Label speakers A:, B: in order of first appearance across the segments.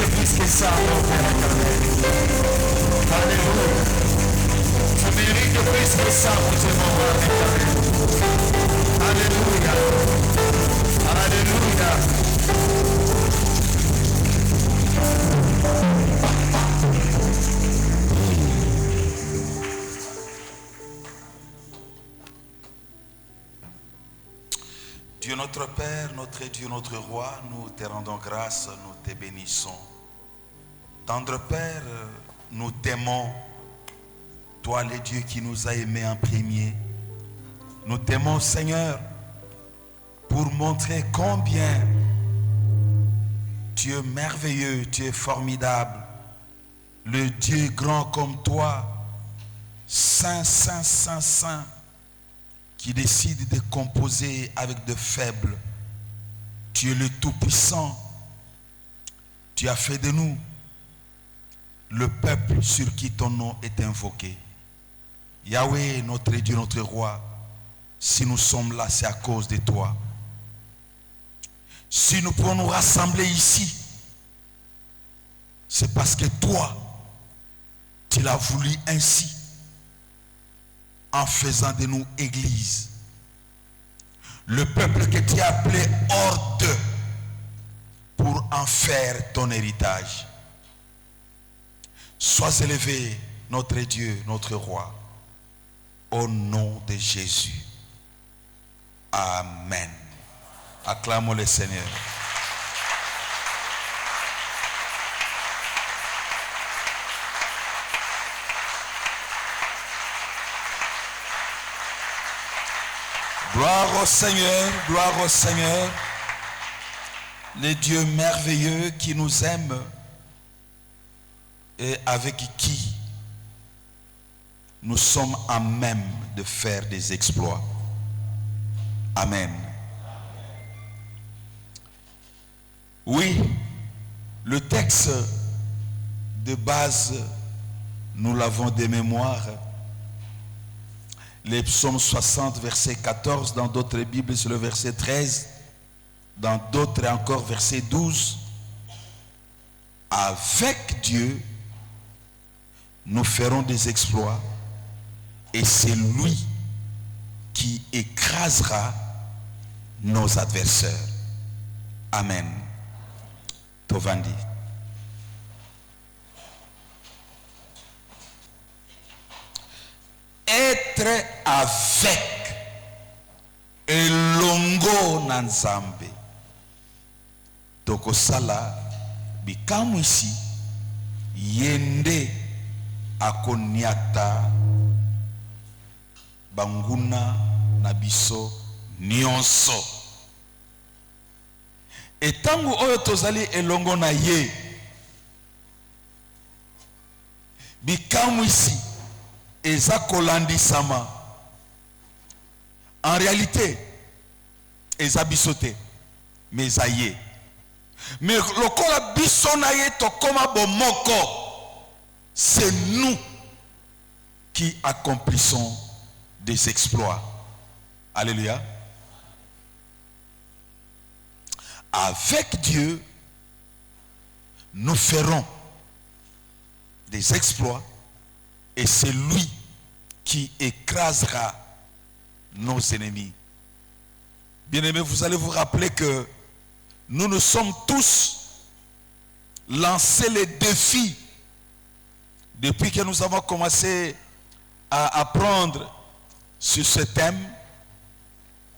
A: plus que ça, mon Père éternel. Alléluia. Tu mérites plus que ça, mon Dieu, mon roi éternel. Alléluia. Alléluia.
B: Dieu notre Père, notre Dieu, notre Roi, nous te rendons grâce, nous te bénissons. Tendre Père, nous t'aimons, toi le Dieu qui nous a aimés en premier. Nous t'aimons Seigneur pour montrer combien tu es merveilleux, tu es formidable. Le Dieu grand comme toi, saint, saint, saint, saint, qui décide de composer avec de faibles. Tu es le Tout-Puissant. Tu as fait de nous le peuple sur qui ton nom est invoqué. Yahweh, notre Dieu, notre Roi, si nous sommes là, c'est à cause de toi. Si nous pouvons nous rassembler ici, c'est parce que toi, tu l'as voulu ainsi, en faisant de nous église. Le peuple que tu as appelé hors d'eux pour en faire ton héritage. Sois élevé, notre Dieu, notre Roi, au nom de Jésus. Amen. Acclamons le Seigneur. Gloire au Seigneur, gloire au Seigneur, le Dieu merveilleux qui nous aime et avec qui nous sommes à même de faire des exploits. Amen. Oui, le texte de base, nous l'avons de mémoire. Les psaumes 60, verset 14, dans d'autres Bibles, c'est le verset 13, dans d'autres encore, verset 12. Avec Dieu, nous ferons des exploits et c'est lui qui écrasera nos adversaires. Amen. Tovandi. Être avec elongo na Nzambe tokosala bikamu ici yende akoniata banguna na biso nyonso etangu oyo tozali elongo na ye bikamu ici eza kolandisama. En réalité, eza bisote, mais eza ye. Mais lokola biso na ye tokoma bomoko, c'est nous qui accomplissons des exploits. Alléluia. Avec Dieu, nous ferons des exploits. Et c'est lui qui écrasera nos ennemis. Bien-aimés, vous allez vous rappeler que nous sommes tous lancés les défis depuis que nous avons commencé à apprendre sur ce thème,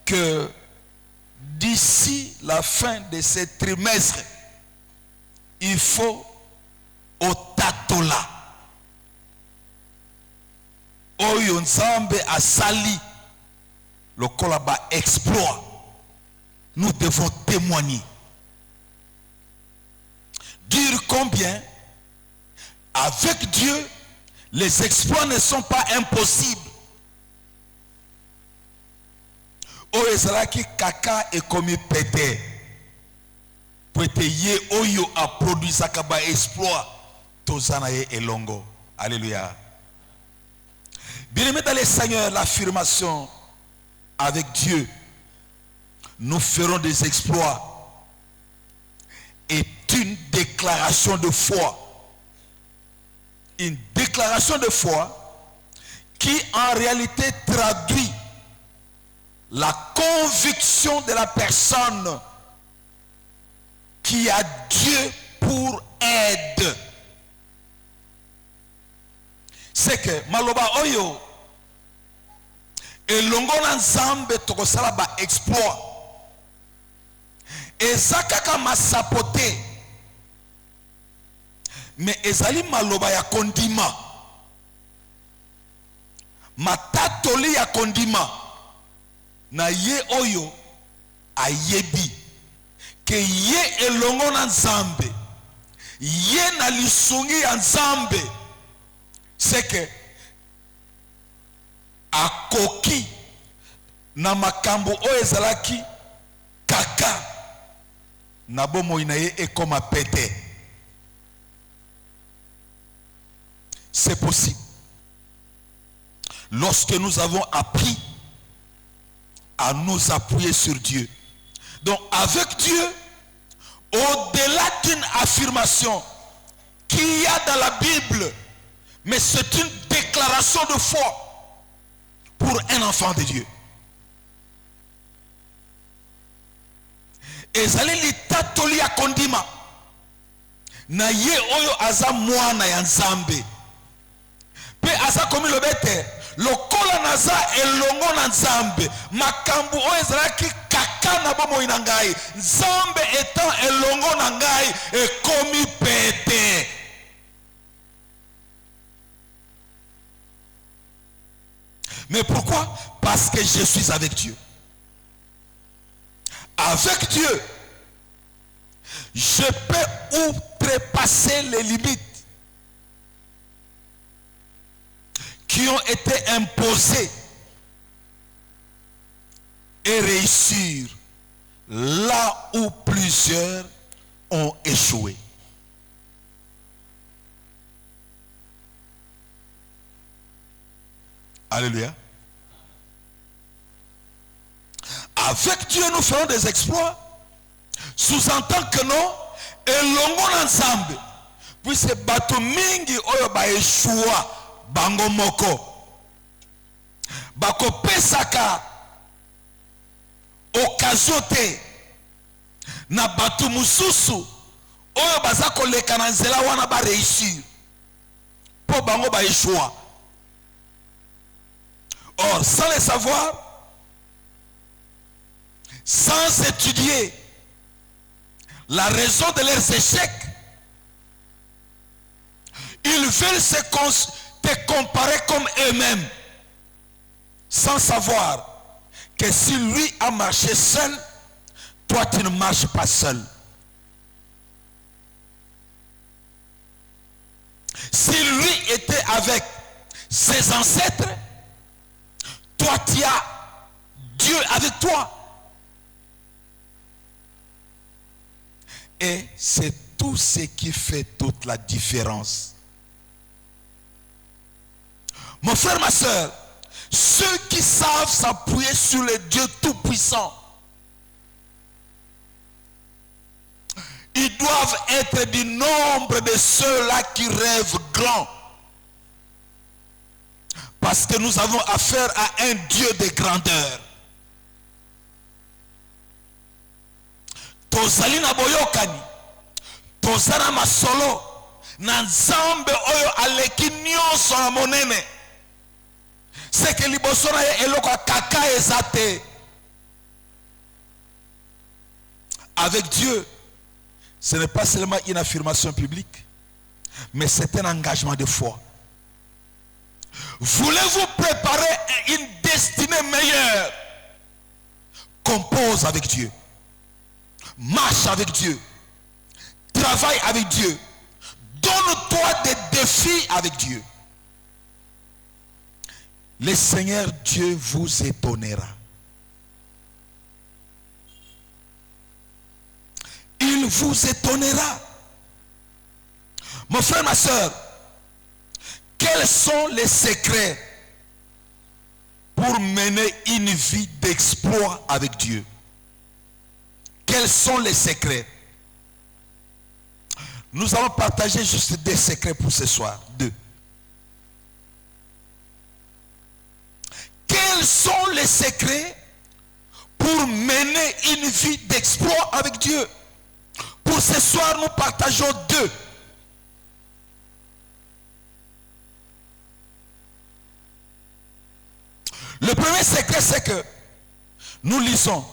B: que d'ici la fin de ce trimestre, il faut au tatola oyo Nzambe asali lokola ba exploit, nous devons témoigner. Dire combien avec Dieu les exploits ne sont pas impossibles. Oyo ezalaki kaka ekomi pété pete ye oyo a produisaka ba exploit tozana ye elongo. Alléluia. Bien-aimés dans les Seigneurs, l'affirmation avec Dieu, nous ferons des exploits, est une déclaration de foi. Une déclaration de foi qui en réalité traduit la conviction de la personne qui a Dieu pour aide. C'est que maloba oyo elongo na nzambe tokosala ba exploit eza kaka masapote mais ezali maloba ya kondima matatoli ya kondima na ye oyo ayebi ke ye elongo na nzambe ye na lisungi ya nzambe c'est que akoki na makambo oyo ezalaki kaka na bomoi na ye ekoma pete. C'est possible. Lorsque nous avons appris à nous appuyer sur Dieu. Donc avec Dieu, au-delà d'une affirmation qu'il y a dans la Bible, mais c'est une déclaration de foi pour un enfant de Dieu. Ezali litatoli ya kondima na ye oyo aza mwana ya nzambe pe aza komi lobete lokola naza elongo na nzambe makambo oyo ezalaki kaka na bomoi na ngai nzambe etant elongo na ngai ekomi pete. Mais pourquoi? Parce que je suis avec Dieu. Avec Dieu, je peux outrepasser les limites qui ont été imposées et réussir là où plusieurs ont échoué. Alléluia. Avec Dieu, nous ferons des exploits. Sous-entend que non, elongo na nzambe. Puisque bato mingi oyo ba eshua bango moko. Bako pesaka occasion te na bato mususu oyo baza koleka na nzela wana ba réussir. Po bango ba eshua. Or, sans le savoir, sans étudier la raison de leurs échecs, ils veulent te comparer comme eux-mêmes, sans savoir que si lui a marché seul, toi tu ne marches pas seul. Si lui était avec ses ancêtres, toi tu as Dieu avec toi. Et c'est tout ce qui fait toute la différence. Mon frère, ma soeur, ceux qui savent s'appuyer sur le Dieu Tout-Puissant, ils doivent être du nombre de ceux-là qui rêvent grand. Parce que nous avons affaire à un Dieu de grandeur. Tozali na boyokani, tozana masolo, na nzambe oyo aleki nyonso na monene. C'est que liboso na ye eloko kaka ezate. Avec Dieu, ce n'est pas seulement une affirmation publique, mais c'est un engagement de foi. Voulez-vous préparer une destinée meilleure? Compose avec Dieu. Marche avec Dieu. Travaille avec Dieu. Donne-toi des défis avec Dieu. Le Seigneur Dieu vous étonnera. Il vous étonnera. Mon frère, ma soeur, quels sont les secrets pour mener une vie d'exploit avec Dieu? Quels sont les secrets? Nous allons partager juste des secrets pour ce soir. 2. Quels sont les secrets pour mener une vie d'exploit avec Dieu? Pour ce soir, nous partageons 2. Le premier secret, c'est que nous lisons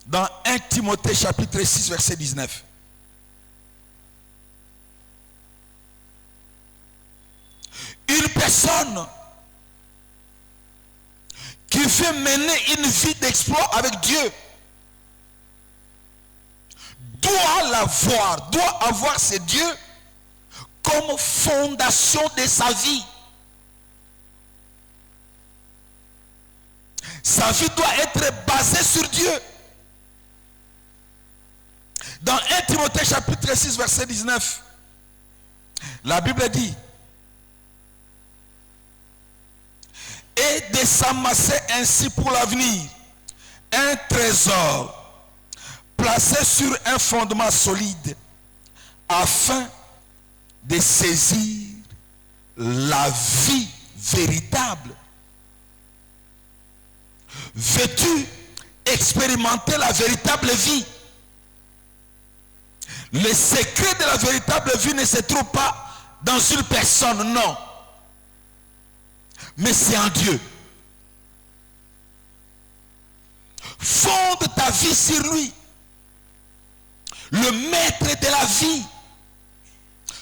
B: dans 1 Timothée chapitre 6, verset 19. Une personne qui veut mener une vie d'exploit avec Dieu doit avoir ce Dieu comme fondation de sa vie. Sa vie doit être basée sur Dieu. Dans 1 Timothée chapitre 6, verset 19, la Bible dit: et de s'amasser ainsi pour l'avenir un trésor placé sur un fondement solide, afin de saisir la vie véritable. Veux-tu expérimenter la véritable vie? Le secret de la véritable vie ne se trouve pas dans une personne, non. Mais c'est en Dieu. Fonde ta vie sur lui. Le maître de la vie.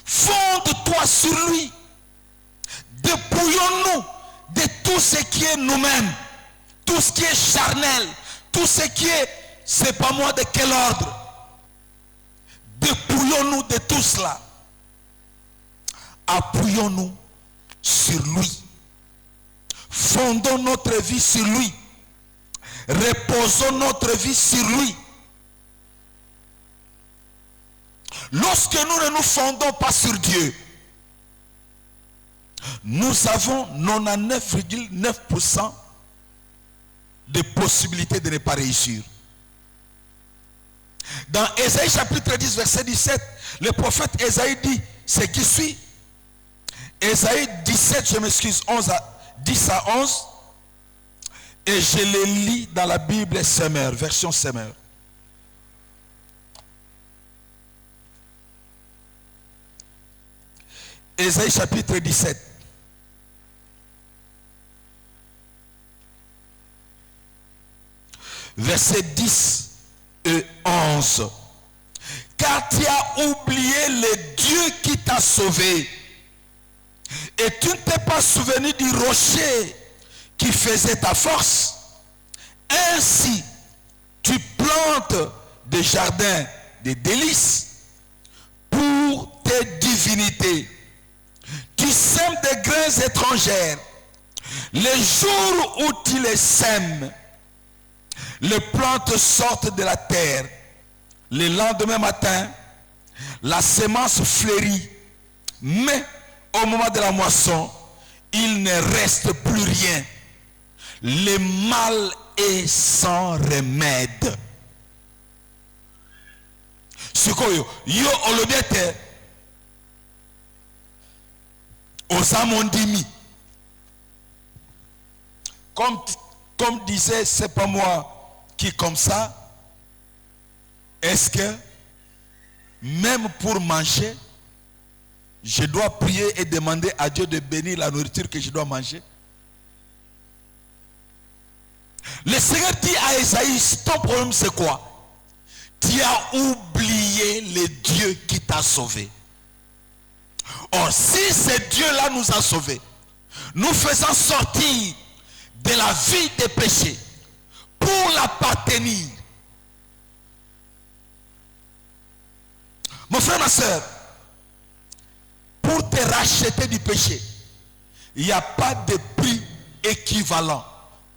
B: Fonde-toi sur lui. Dépouillons-nous de tout ce qui est nous-mêmes. Tout ce qui est charnel. Tout ce qui est, c'est pas moi de quel ordre. Dépouillons-nous de tout cela. Appuyons-nous sur lui. Fondons notre vie sur lui. Reposons notre vie sur lui. Lorsque nous ne nous fondons pas sur Dieu, nous avons 99,9% de possibilités de ne pas réussir. Dans Ésaïe chapitre 10, verset 17, le prophète Ésaïe dit ce qui suit. Ésaïe 17, je m'excuse, 10 à 11. Et je les lis dans la Bible Semeur, version Semeur. Ésaïe chapitre 17. Versets 10 et 11. Car tu as oublié le Dieu qui t'a sauvé. Et tu ne t'es pas souvenu du rocher qui faisait ta force. Ainsi, tu plantes des jardins de délices pour tes divinités. Tu sèmes des grains étrangères. Les jours où tu les sèmes, les plantes sortent de la terre. Le lendemain matin, la semence fleurit. Mais au moment de la moisson, il ne reste plus rien. Le mal est sans remède. Sikoyo, yo olobete osamondimi. Comme disait, c'est pas moi qui comme ça. Est-ce que même pour manger, je dois prier et demander à Dieu de bénir la nourriture que je dois manger? Le Seigneur dit à Esaïe, ton problème c'est quoi? Tu as oublié le Dieu qui t'a sauvé. Or, si ce Dieu-là nous a sauvés, nous faisant sortir de la vie des péchés pour l'appartenir. Mon frère, ma soeur, pour te racheter du péché, il n'y a pas de prix équivalent,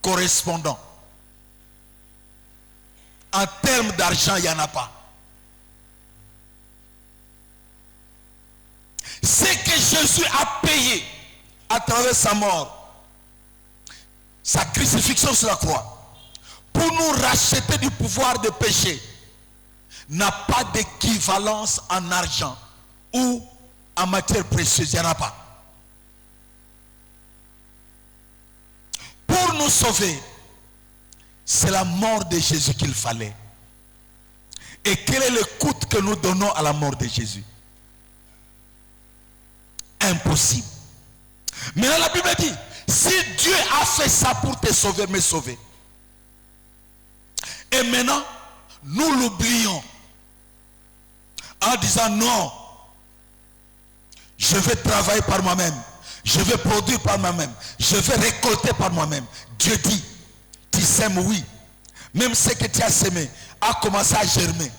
B: correspondant. En termes d'argent, il n'y en a pas. Ce que Jésus a payé à travers sa mort, sa crucifixion sur la croix, pour nous racheter du pouvoir de péché, n'a pas d'équivalence en argent ou en matière précieuse. Il n'y en a pas. Pour nous sauver, c'est la mort de Jésus qu'il fallait. Et quel est le coût que nous donnons à la mort de Jésus? Impossible. Maintenant la Bible dit, si Dieu a fait ça pour te sauver, me sauver. Et maintenant, nous l'oublions. En disant non, je vais travailler par moi-même. Je vais produire par moi-même. Je vais récolter par moi-même. Dieu dit, tu sèmes, oui. Même ce que tu as semé a commencé à germer.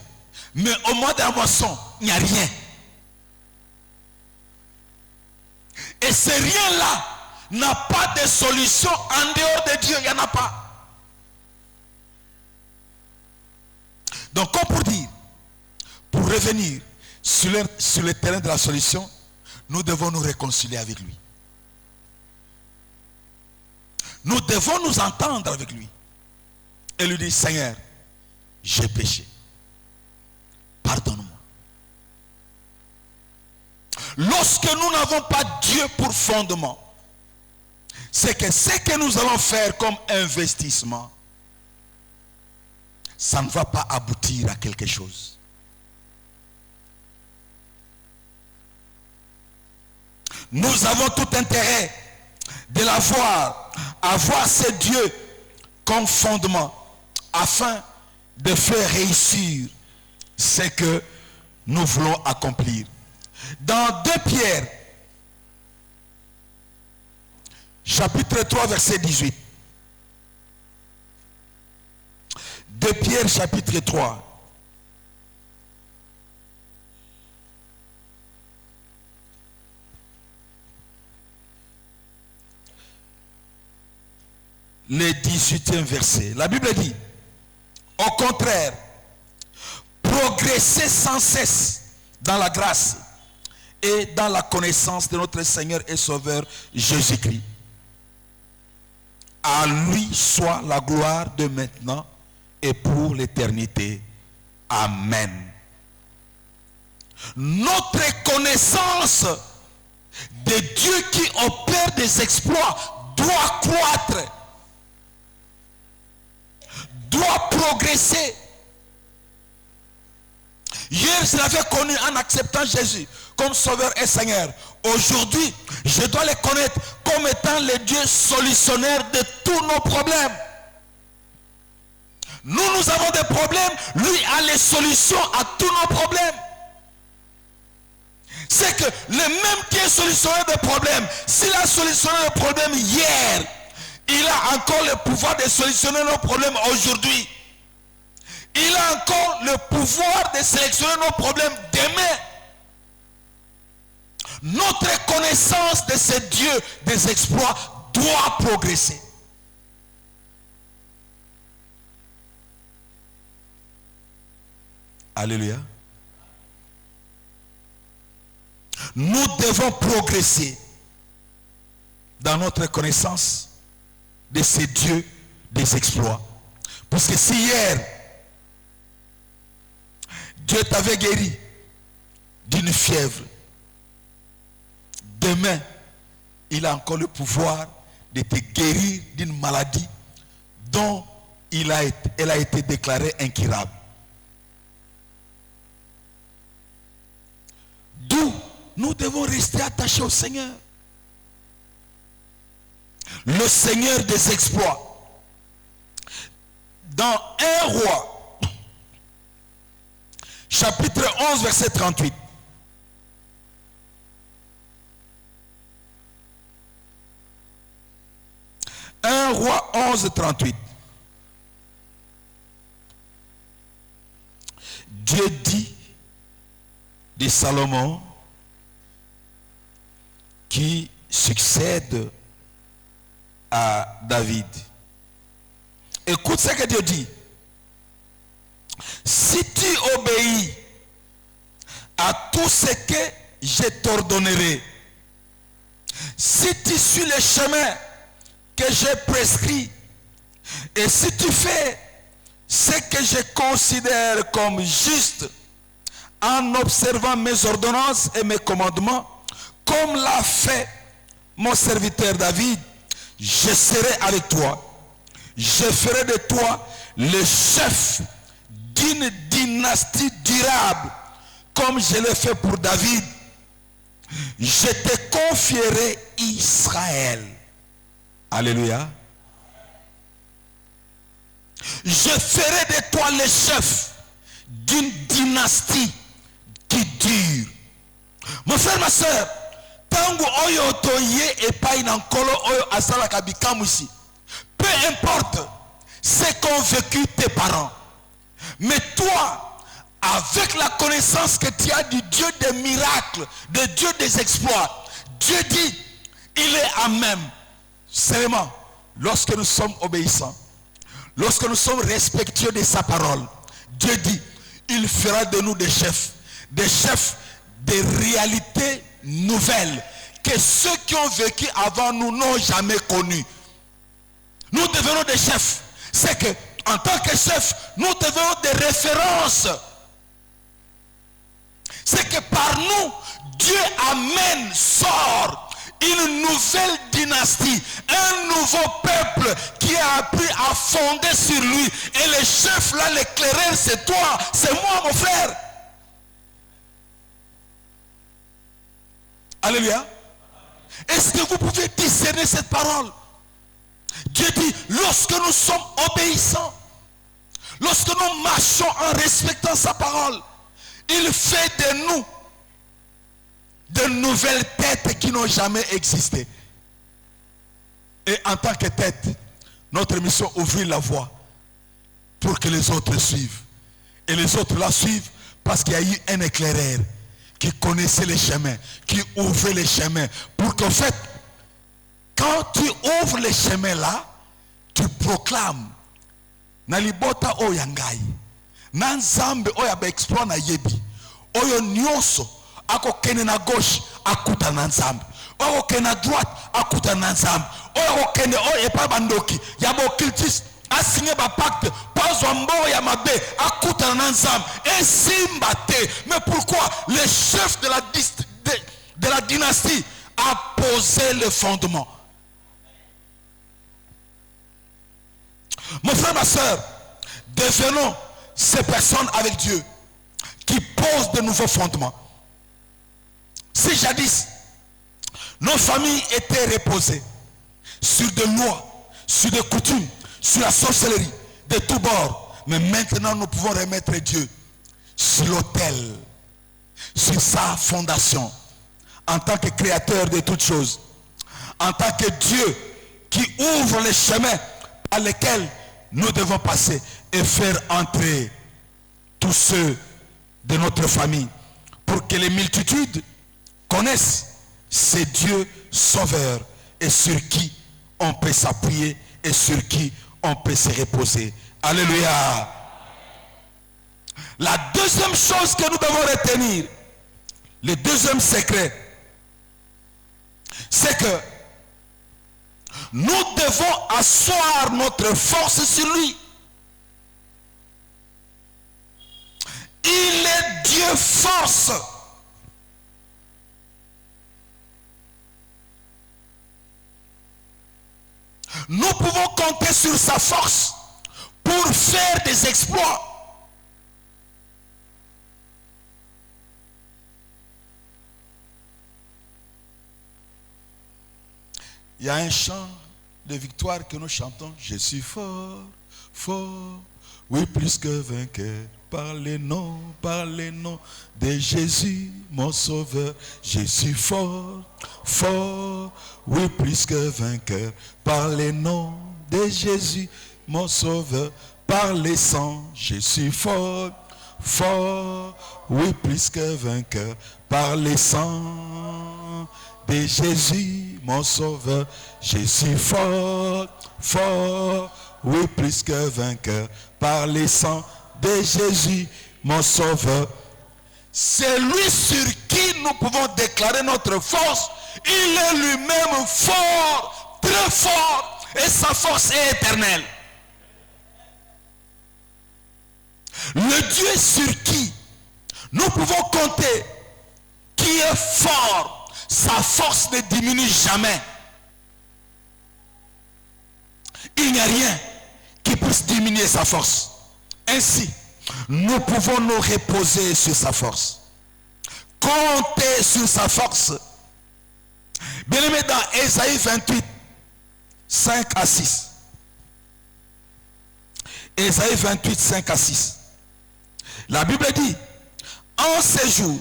B: Mais au moment de la moisson, il n'y a rien. Et ce rien-là n'a pas de solution en dehors de Dieu. Il n'y en a pas. Donc, comme pour dire, pour revenir sur le terrain de la solution, nous devons nous réconcilier avec lui. Nous devons nous entendre avec lui. Et lui dire, Seigneur, j'ai péché. Pardonne-moi. Lorsque nous n'avons pas Dieu pour fondement, c'est que ce que nous allons faire comme investissement, ça ne va pas aboutir à quelque chose. Nous avons tout intérêt de l'avoir, avoir ce Dieu comme fondement, afin de faire réussir ce que nous voulons accomplir. Dans 2 Pierre, chapitre 3, verset 18. 2 Pierre, chapitre 3. Le 18e verset. La Bible dit, au contraire, progressez sans cesse dans la grâce et dans la connaissance de notre Seigneur et Sauveur Jésus-Christ. À lui soit la gloire de maintenant et pour l'éternité. Amen. Notre connaissance de Dieu qui opère des exploits doit croître, doit progresser. Hier, je l'avais connu en acceptant Jésus comme Sauveur et Seigneur. Aujourd'hui, je dois le connaître comme étant le Dieu solutionnaire de tous nos problèmes. Nous avons des problèmes, lui a les solutions à tous nos problèmes. C'est que le même qui est solutionnaire des problèmes, s'il a solutionné le problème hier, il a encore le pouvoir de solutionner nos problèmes aujourd'hui. Il a encore le pouvoir de sélectionner nos problèmes demain. Notre connaissance de ce Dieu des exploits doit progresser. Alléluia. Nous devons progresser dans notre connaissance de ce Dieu des exploits. Parce que si hier, Dieu t'avait guéri d'une fièvre, demain, il a encore le pouvoir de te guérir d'une maladie dont elle a été déclarée incurable. D'où nous devons rester attachés au Seigneur. Le Seigneur des exploits. Dans 1 Roi, chapitre 11, verset 38. Un Roi 11, 38. Dieu dit de Salomon qui succède à David. Écoute ce que Dieu dit. Si tu obéis à tout ce que je t'ordonnerai, si tu suis le chemin que j'ai prescrit, et si tu fais ce que je considère comme juste en observant mes ordonnances et mes commandements, comme l'a fait mon serviteur David, je serai avec toi. Je ferai de toi le chef d'une dynastie durable, comme je l'ai fait pour David. Je te confierai Israël. Alléluia. Je ferai de toi le chef d'une dynastie qui dure. Mon frère, ma soeur, tango oyo toye epai na nkolo oyo asala kabikamusi. Peu importe ce qu'ont vécu tes parents, mais toi, avec la connaissance que tu as du Dieu des miracles, de Dieu des exploits, Dieu dit, il est à même. Seulement, lorsque nous sommes obéissants, lorsque nous sommes respectueux de sa parole, Dieu dit, il fera de nous des chefs de réalités nouvelles que ceux qui ont vécu avant nous n'ont jamais connues. Nous devenons des chefs. C'est que, en tant que chefs, nous devenons des références. C'est que par nous, Dieu amène, sort une nouvelle dynastie, un nouveau peuple qui a appris à fonder sur lui. Et le chef là, l'éclaireur, c'est toi, c'est moi, mon frère. Alléluia. Est-ce que vous pouvez discerner cette parole? Dieu dit, lorsque nous sommes obéissants, lorsque nous marchons en respectant sa parole, il fait de nous de nouvelles têtes qui n'ont jamais existé. Et en tant que tête, notre mission est d'ouvrir la voie pour que les autres suivent. Et les autres la suivent parce qu'il y a eu un éclaireur qui connaissait les chemins, qui ouvrait les chemins. Pour qu'en fait, quand tu ouvres les chemins là, tu proclames Nalibota oyangai, Nanzambe oyabe exploit na yebi, Oyo nyoso, ako kene na gauche, akuta nanzambe, Oyo kene na droite, akuta nanzambe, Oyo kene oye pa bandoki, Yabo kiltis, assigné ba pacte, pas wambo ya mabe, akuta nanzambe, et simbate. Mais pourquoi le chef de la dynastie a posé le fondement? Mon frère, ma soeur, devenons ces personnes avec Dieu qui posent de nouveaux fondements. Si jadis, nos familles étaient reposées sur des lois, sur des coutumes, sur la sorcellerie, de tous bords, mais maintenant nous pouvons remettre Dieu sur l'autel, sur sa fondation, en tant que créateur de toutes choses, en tant que Dieu qui ouvre les chemins par lesquels nous devons passer et faire entrer tous ceux de notre famille pour que les multitudes connaissent ce Dieu sauveur et sur qui on peut s'appuyer et sur qui on peut se reposer. Alléluia. La deuxième chose que nous devons retenir, le deuxième secret, c'est que nous devons asseoir notre force sur lui. Il est Dieu force. Nous pouvons compter sur sa force pour faire des exploits. Il y a un chant de victoire que nous chantons. Je suis fort, fort, oui plus que vainqueur. Par les noms de Jésus, mon sauveur. Je suis fort, fort, oui plus que vainqueur. Par les noms de Jésus, mon sauveur. Par les sangs, je suis fort, fort, oui plus que vainqueur. Par les sangs de Jésus, mon sauveur, je suis fort, fort, oui plus que vainqueur. Par les sangs de Jésus, mon sauveur. C'est lui sur qui nous pouvons déclarer notre force. Il est lui-même fort, très fort, et sa force est éternelle. Le Dieu sur qui nous pouvons compter, qui est fort, sa force ne diminue jamais. Il n'y a rien qui puisse diminuer sa force. Ainsi, nous pouvons nous reposer sur sa force. Compter sur sa force. Bien aimé, dans Ésaïe 28, 5 à 6. Ésaïe 28, 5 à 6. La Bible dit, en ces jours,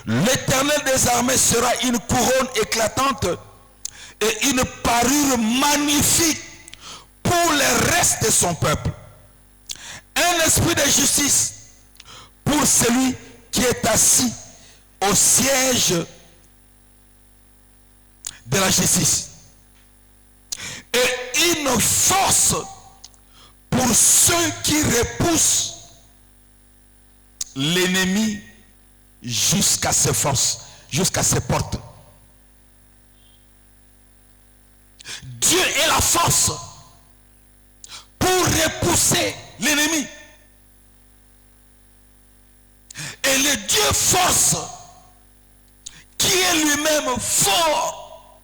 B: l'Éternel des armées sera une couronne éclatante et une parure magnifique pour le reste de son peuple. Un esprit de justice pour celui qui est assis au siège de la justice. Et une force pour ceux qui repoussent l'ennemi jusqu'à ses forces, jusqu'à ses portes. Dieu est la force pour repousser l'ennemi. Et le Dieu force, qui est lui-même fort,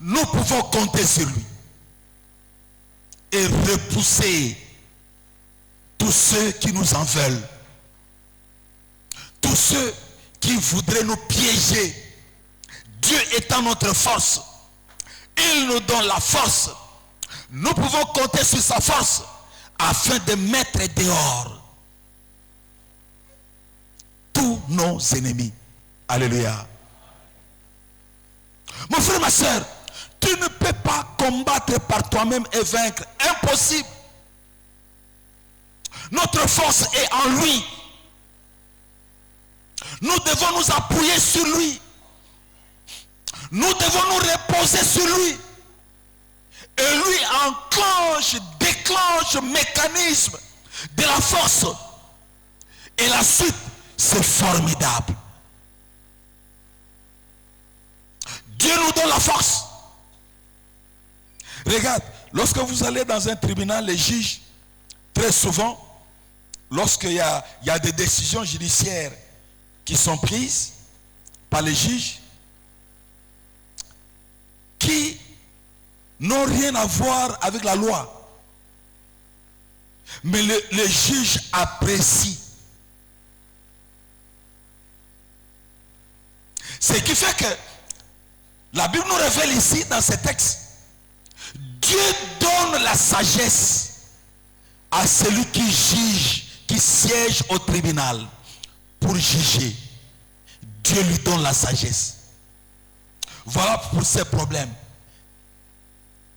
B: nous pouvons compter sur lui et repousser tous ceux qui nous en veulent, tous ceux qui voudraient nous piéger. Dieu étant notre force, il nous donne la force. Nous pouvons compter sur sa force afin de mettre dehors tous nos ennemis. Alléluia. Mon frère, ma soeur, tu ne peux pas combattre par toi-même et vaincre. Impossible. Notre force est en lui. Nous devons nous appuyer sur lui. Nous devons nous reposer sur lui. Et lui déclenche le mécanisme de la force. Et la suite, c'est formidable. Dieu nous donne la force. Regarde, lorsque vous allez dans un tribunal, les juges, très souvent, lorsqu'il y a des décisions judiciaires qui sont prises par les juges, qui n'ont rien à voir avec la loi. Mais les juges apprécient. Ce qui fait que la Bible nous révèle ici dans ce texte, Dieu donne la sagesse à celui qui juge, qui siège au tribunal pour juger. Dieu lui donne la sagesse. Voilà pour ces problèmes.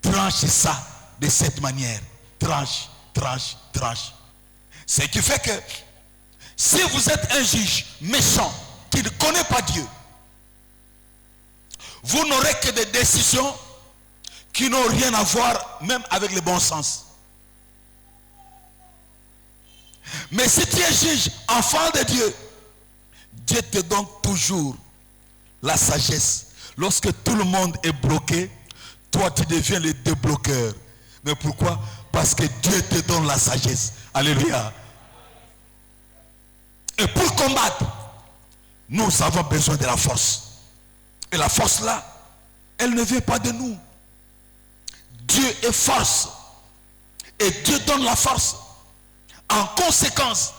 B: Tranche ça de cette manière. Tranche, tranche, tranche. Ce qui fait que si vous êtes un juge méchant qui ne connaît pas Dieu, vous n'aurez que des décisions qui n'ont rien à voir même avec le bon sens. Mais si tu es juge, enfant de Dieu, Dieu te donne toujours la sagesse. Lorsque tout le monde est bloqué, toi tu deviens le débloqueur. Mais pourquoi? Parce que Dieu te donne la sagesse. Alléluia. Et pour combattre, nous avons besoin de la force. Et la force là, elle ne vient pas de nous. Dieu est force. Et Dieu donne la force. En conséquence,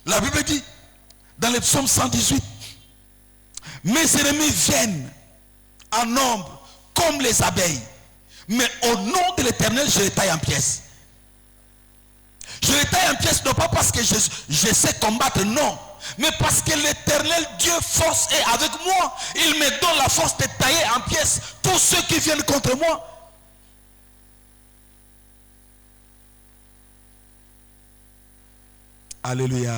B: la Bible dit, dans le psaume 118, mes ennemis viennent en nombre comme les abeilles. Mais au nom de l'Éternel, je les taille en pièces. Je les taille en pièces non pas parce que je sais combattre, non. Mais parce que l'Éternel Dieu force est avec moi. Il me donne la force de tailler en pièces tous ceux qui viennent contre moi. Alléluia.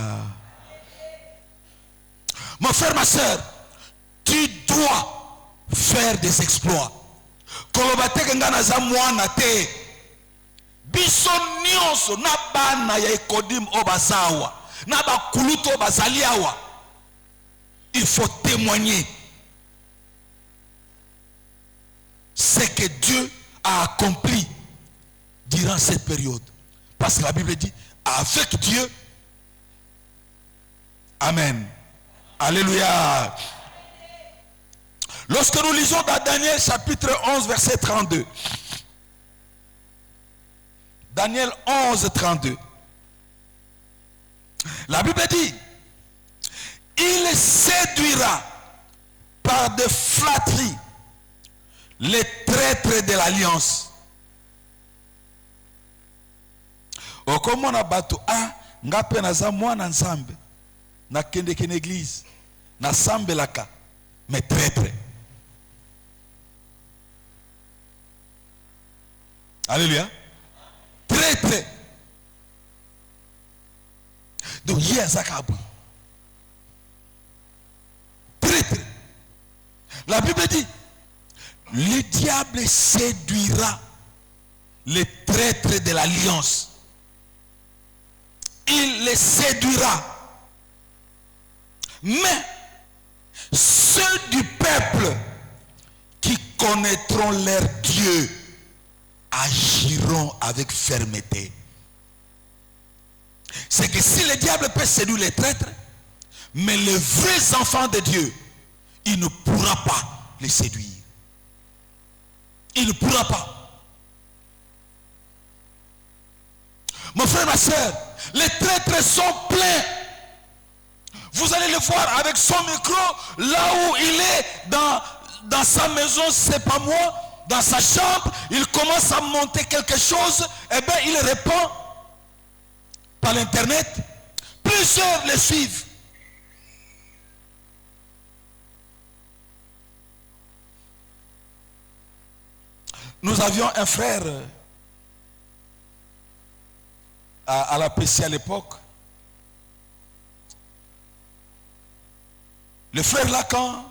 B: Mon frère, ma soeur, tu dois faire des exploits. Kolobate ngana za mwana te. Biso nyonso na bana ya ekodim obasawa. Na ba kuluto bazaliawa. Il faut témoigner ce que Dieu a accompli durant cette période. Parce que la Bible dit, avec Dieu. Amen. Alléluia. Lorsque nous lisons dans Daniel chapitre 11 verset 32. Daniel 11 32. La Bible dit, il séduira par de flatteries les traîtres de l'alliance. Okomona bato ngape naza mwana nzambe na kendeke na église na sambelaka mais traître. Alléluia. Traître. Donc hier zakabu. Traître. La Bible dit, le diable séduira les traîtres de l'alliance. Il les séduira. Mais ceux du peuple qui connaîtront leur Dieu agiront avec fermeté. C'est que si le diable peut séduire les traîtres, mais les vrais enfants de Dieu, il ne pourra pas les séduire. Il ne pourra pas. Mon frère, ma soeur, les traîtres sont pleins. Vous allez le voir avec son micro, là où il est dans sa maison, c'est pas moi, dans sa chambre, il commence à monter quelque chose, et bien il répond par l'internet. Plusieurs le suivent. Nous avions un frère à la PC à l'époque. Le frère là, quand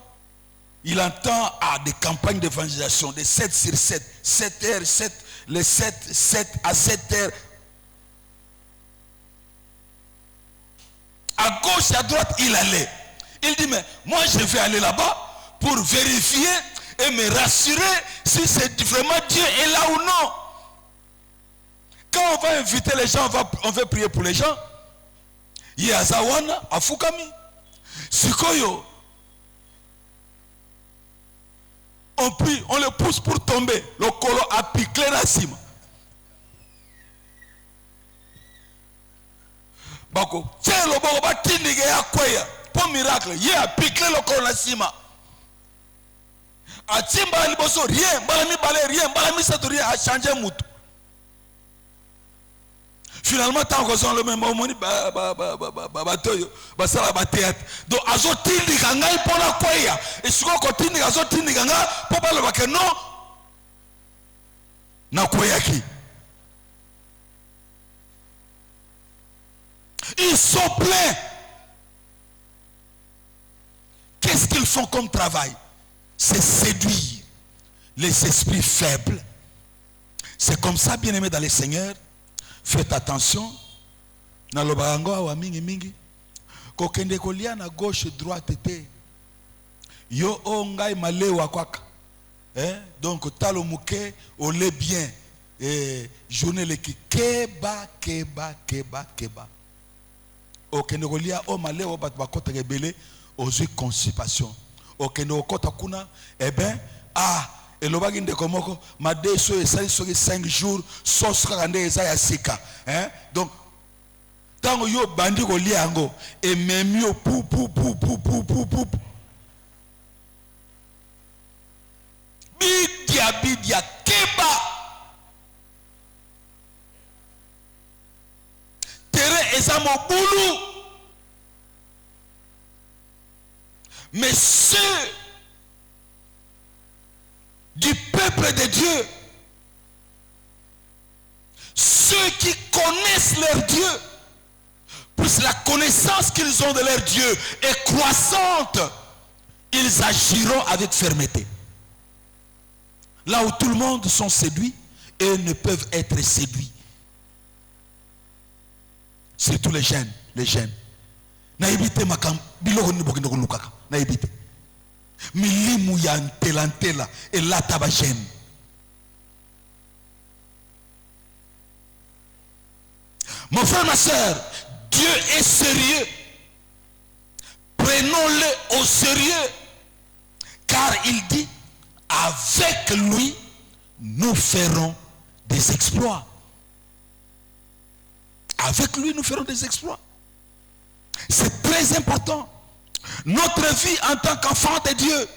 B: il entend des campagnes d'évangélisation, de 7 sur 7, 7 heures, 7, les 7 à 7 heures, à gauche et à droite, il allait. Il dit, mais moi je vais aller là-bas pour vérifier et me rassurer si c'est vraiment Dieu est là ou non. Quand on va inviter les gens, on va prier pour les gens. Il y a Zawana, à Fukami. Sikoyo. On prie, on le pousse pour tomber. Le colo a piqué la cime. Bako, tiens le boko ba tindige ya kwaya. Pour miracle, il a piqué le colo la cime. A timba liboso rien, balami balé rien, balami sato rien a changé moutou. Finalement, tant qu'on s'en le même moment, basala théâtre. Donc, azo tindi kanga ipona kwaya. Et si on continue azo tindi kanga, papa le bake non. Na kwaya ki. Ils sont pleins. Qu'est-ce qu'ils font comme travail? C'est séduire les esprits faibles. C'est comme ça, bien aimé dans le Seigneur. Faites attention. Na lobango wa mingi mingi. Kokende kolia na gauche droite te. Yo ongai malewa kwaka. Donc talo muke ole bien. Journée le ki keba. Okende kolia o malewa bat bakota rebele aux constipation. Okende okota kuna et le bagin de komoko ma deso et ça sur 5 jours sauce kande eza ya sika donc tant yo bandi ko liango et même yo pou bidia keba tere eza mo boulou mais ceux du peuple de Dieu, ceux qui connaissent leur Dieu, plus la connaissance qu'ils ont de leur Dieu est croissante, ils agiront avec fermeté. Là où tout le monde sont séduits, et ne peuvent être séduits. Surtout les jeunes. Naibite makam biloko ni bokende kolukaka. Naibite. Milimu ya ntela et la tabagène. Mon frère, ma soeur, Dieu est sérieux. Prenons-le au sérieux. Car il dit, avec lui, nous ferons des exploits. Avec lui, nous ferons des exploits. C'est très important. Notre vie en tant qu'enfant de Dieu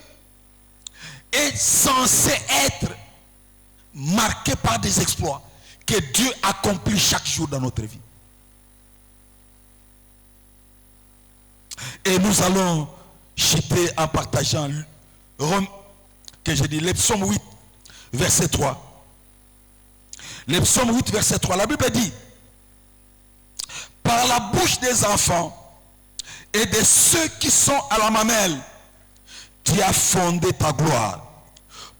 B: est censée être marquée par des exploits que Dieu accomplit chaque jour dans notre vie. Et nous allons citer en partageant que j'ai dit, le psaume 8, verset 3. Le psaume 8, verset 3. La Bible dit, par la bouche des enfants et de ceux qui sont à la mamelle, tu as fondé ta gloire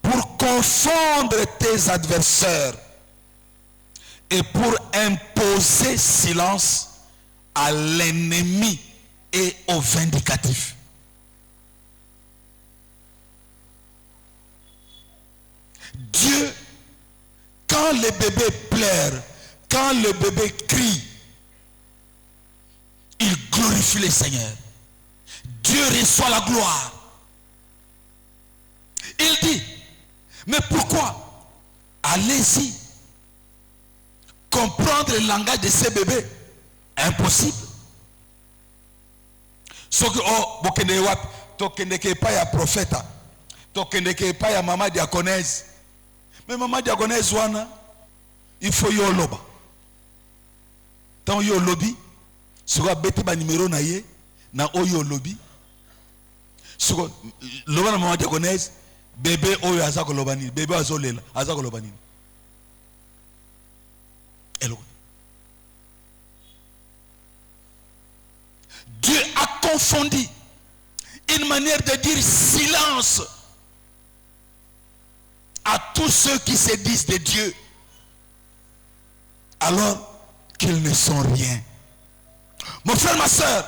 B: pour confondre tes adversaires et pour imposer silence à l'ennemi et au vindicatif. Dieu, quand le bébé pleure, quand le bébé crie, il glorifie le Seigneur. Dieu reçoit la gloire. Il dit, mais pourquoi? Allez-y. Comprendre le langage de ces bébés, impossible. Ce que tokendeke pas ya prophète, tokendeke pas ya maman diaconèse. Mais maman diaconèse wana, il faut yo loba. Tant yo lobby, sera bête ba numéro na ye na oyo lobby. Sera loba na maman diaconèse, bébé oyo azako lobani, bébé azolela, azako lobani. Dieu a confondu une manière de dire silence à tous ceux qui se disent de Dieu alors qu'ils ne sont rien. Mon frère, ma soeur,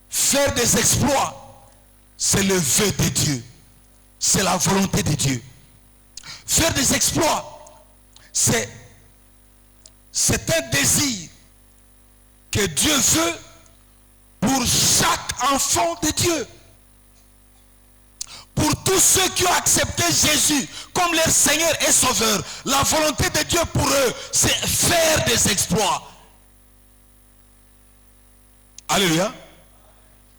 B: faire des exploits, c'est le vœu de Dieu. C'est la volonté de Dieu. Faire des exploits, c'est un désir que Dieu veut pour chaque enfant de Dieu. Pour tous ceux qui ont accepté Jésus comme leur Seigneur et Sauveur, la volonté de Dieu pour eux, c'est faire des exploits. Alléluia.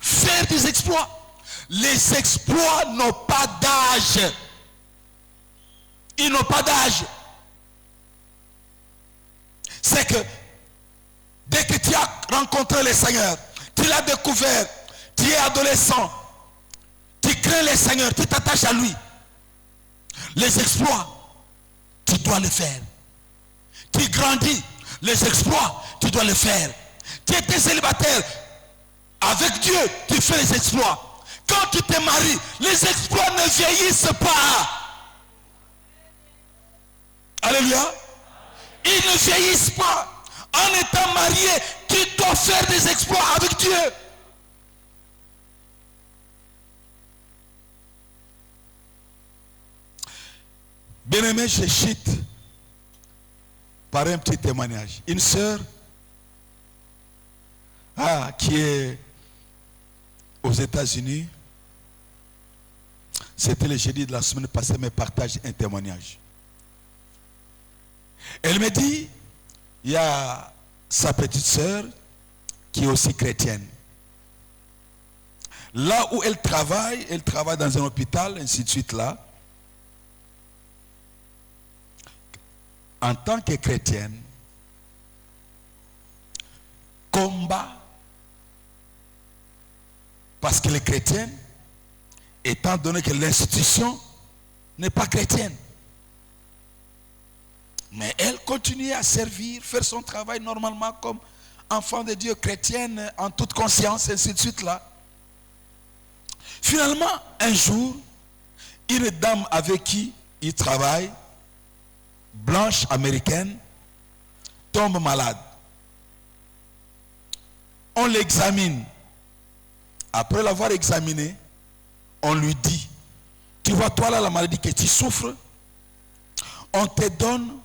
B: Faire des exploits. Les exploits n'ont pas d'âge. Ils n'ont pas d'âge. C'est que dès que tu as rencontré le Seigneur, tu l'as découvert, tu es adolescent, tu crains le Seigneur, tu t'attaches à lui. Les exploits, tu dois les faire. Tu grandis, les exploits, tu dois les faire. Tu étais célibataire, avec Dieu, tu fais les exploits. Quand tu te maries, les exploits ne vieillissent pas. Alléluia. Ils ne vieillissent pas. En étant marié, tu dois faire des exploits avec Dieu. Bien-aimé, je chute par un petit témoignage. Une sœur qui est aux États-Unis, c'était le jeudi de la semaine passée, me partage un témoignage. Elle me dit, il y a sa petite sœur qui est aussi chrétienne. Là où elle travaille dans un hôpital, ainsi de suite là. En tant que chrétienne, combat, parce qu'elle est chrétienne, étant donné que l'institution n'est pas chrétienne. Mais elle continue à servir, faire son travail normalement comme enfant de Dieu chrétienne, en toute conscience, ainsi de suite là. Finalement, un jour, une dame avec qui il travaille, blanche américaine, tombe malade. On l'examine. Après l'avoir examiné, on lui dit, tu vois toi là la maladie que tu souffres, on te donne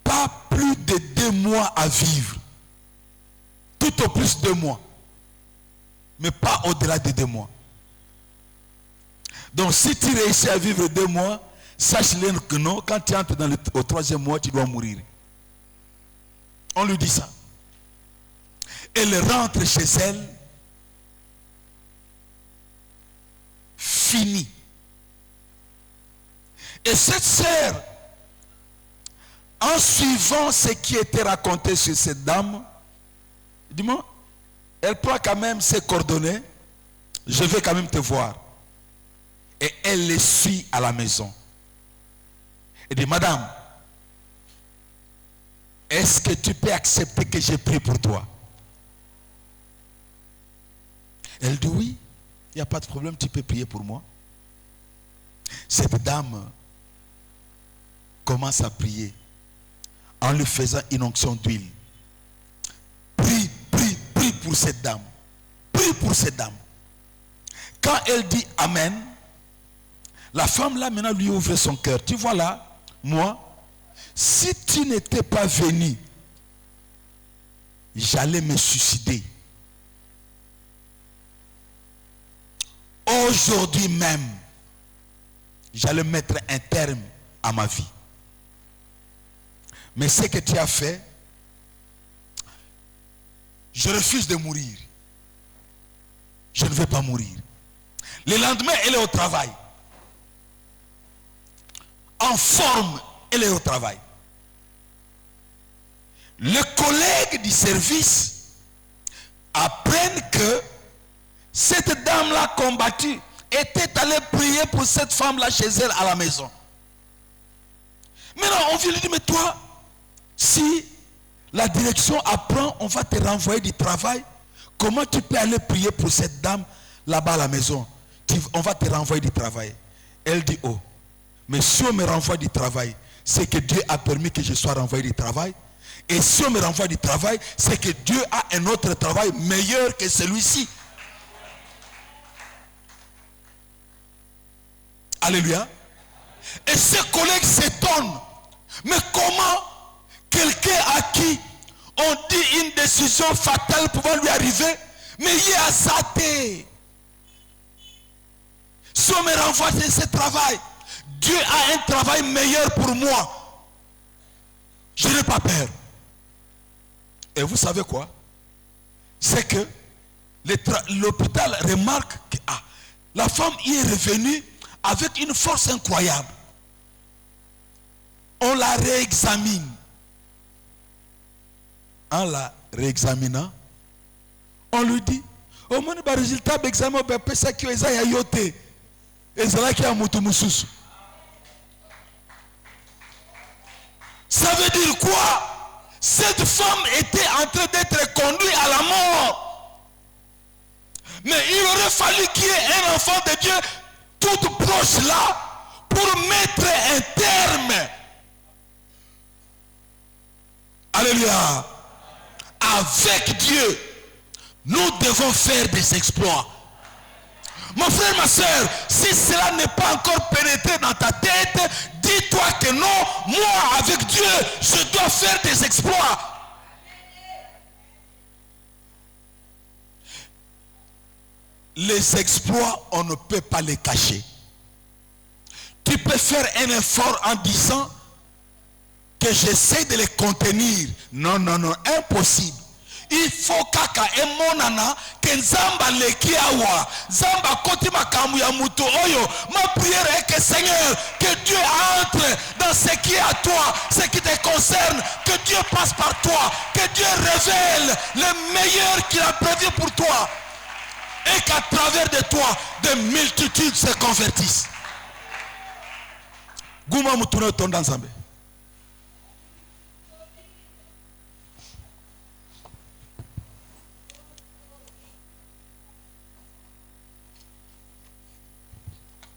B: pas plus de 2 mois à vivre. Tout au plus 2 mois. Mais pas au-delà de 2 mois. Donc si tu réussis à vivre 2 mois, sache-le que non, quand tu entres au 3e mois, tu dois mourir. On lui dit ça. Elle rentre chez elle, finie. Et cette sœur, en suivant ce qui était raconté sur cette dame, dis-moi, elle prend quand même ses coordonnées, je vais quand même te voir. Et elle les suit à la maison. Elle dit, madame, est-ce que tu peux accepter que j'ai prie pour toi? Elle dit, oui, il n'y a pas de problème, tu peux prier pour moi. Cette dame commence à prier en lui faisant une onction d'huile. Prie, prie, prie pour cette dame. Prie pour cette dame. Quand elle dit Amen, la femme là maintenant lui ouvre son cœur. Tu vois là, moi, si tu n'étais pas venu, j'allais me suicider. Aujourd'hui même, j'allais mettre un terme à ma vie. Mais ce que tu as fait, je refuse de mourir. Je ne vais pas mourir. Le lendemain, elle est au travail. En forme, elle est au travail. Les collègues du service apprennent que cette dame-là combattue était allée prier pour cette femme-là chez elle à la maison. Maintenant, on vient lui dire, mais toi, si la direction apprend, on va te renvoyer du travail, comment tu peux aller prier pour cette dame là-bas à la maison? On va te renvoyer du travail. Elle dit, oh, mais si on me renvoie du travail, c'est que Dieu a permis que je sois renvoyé du travail. Et si on me renvoie du travail, c'est que Dieu a un autre travail meilleur que celui-ci. Alléluia. Et ses collègues s'étonnent. Mais comment quelqu'un à qui on dit une décision fatale pouvant lui arriver, mais il est à sa tête. Si on me renvoie de ce travail, Dieu a un travail meilleur pour moi. Je n'ai pas peur. Et vous savez quoi? C'est que l'hôpital remarque que la femme y est revenue avec une force incroyable. On la réexamine. En la réexaminant, on lui dit, au moins le résultat de l'examen, c'est que les a yoté. Et c'est là qu'il y a Moutoumousous. Ça veut dire quoi? Cette femme était en train d'être conduite à la mort. Mais il aurait fallu qu'il y ait un enfant de Dieu tout proche là pour mettre un terme. Alléluia. Avec Dieu, nous devons faire des exploits. Mon frère, ma soeur, si cela n'est pas encore pénétré dans ta tête, dis-toi que non, moi avec Dieu, je dois faire des exploits. Les exploits, on ne peut pas les cacher. Tu peux faire un effort en disant que j'essaie de les contenir. Non, non, non, impossible. Il faut kaka emonana que nzamba lekiawa nzamba koti makamu ya muto oyo. Ma prière est que Seigneur, que Dieu entre dans ce qui est à toi, ce qui te concerne, que Dieu passe par toi, que Dieu révèle le meilleur qu'il a prévu pour toi et qu'à travers de toi des multitudes se convertissent. Guma mutuno tonda nzambe.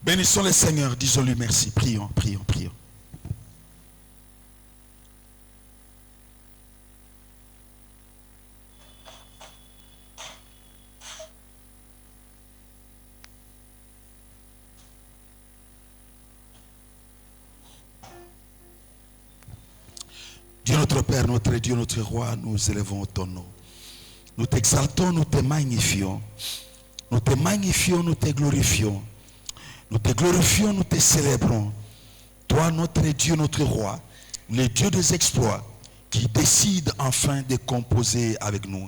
B: Bénissons le Seigneur, disons-lui merci. Prions, prions, prions. Dieu notre Père, notre Dieu, notre Roi, nous élevons ton nom. Nous t'exaltons, nous te magnifions. Nous te magnifions, nous te glorifions. Nous te glorifions, nous te célébrons. Toi, notre Dieu, notre Roi, le Dieu des exploits, qui décide enfin de composer avec nous.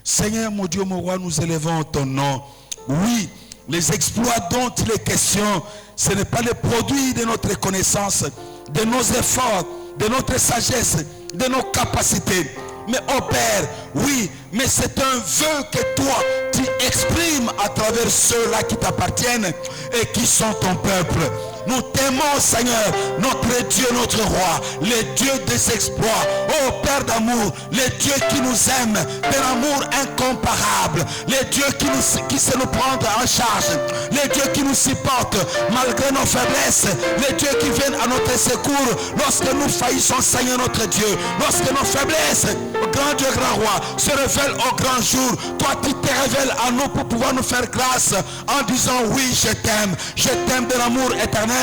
B: Seigneur, mon Dieu, mon Roi, nous élevons ton nom. Oui, les exploits dont il est question, ce n'est pas le produit de notre connaissance, de nos efforts, de notre sagesse, de nos capacités. Mais oh Père, oui, mais c'est un vœu que toi, tu exprimes à travers ceux-là qui t'appartiennent et qui sont ton peuple. Nous t'aimons, Seigneur, notre Dieu, notre Roi, le Dieu des exploits. Oh Père d'amour, le Dieu qui nous aime, d'un amour incomparable, le Dieu qui sait nous prendre en charge, le Dieu qui nous supporte malgré nos faiblesses, le Dieu qui vient à notre secours lorsque nous faillissons, Seigneur notre Dieu, lorsque nos faiblesses, grand Dieu, grand Roi, se révèlent au grand jour. Toi, tu te révèles à nous pour pouvoir nous faire grâce en disant oui, je t'aime de l'amour éternel,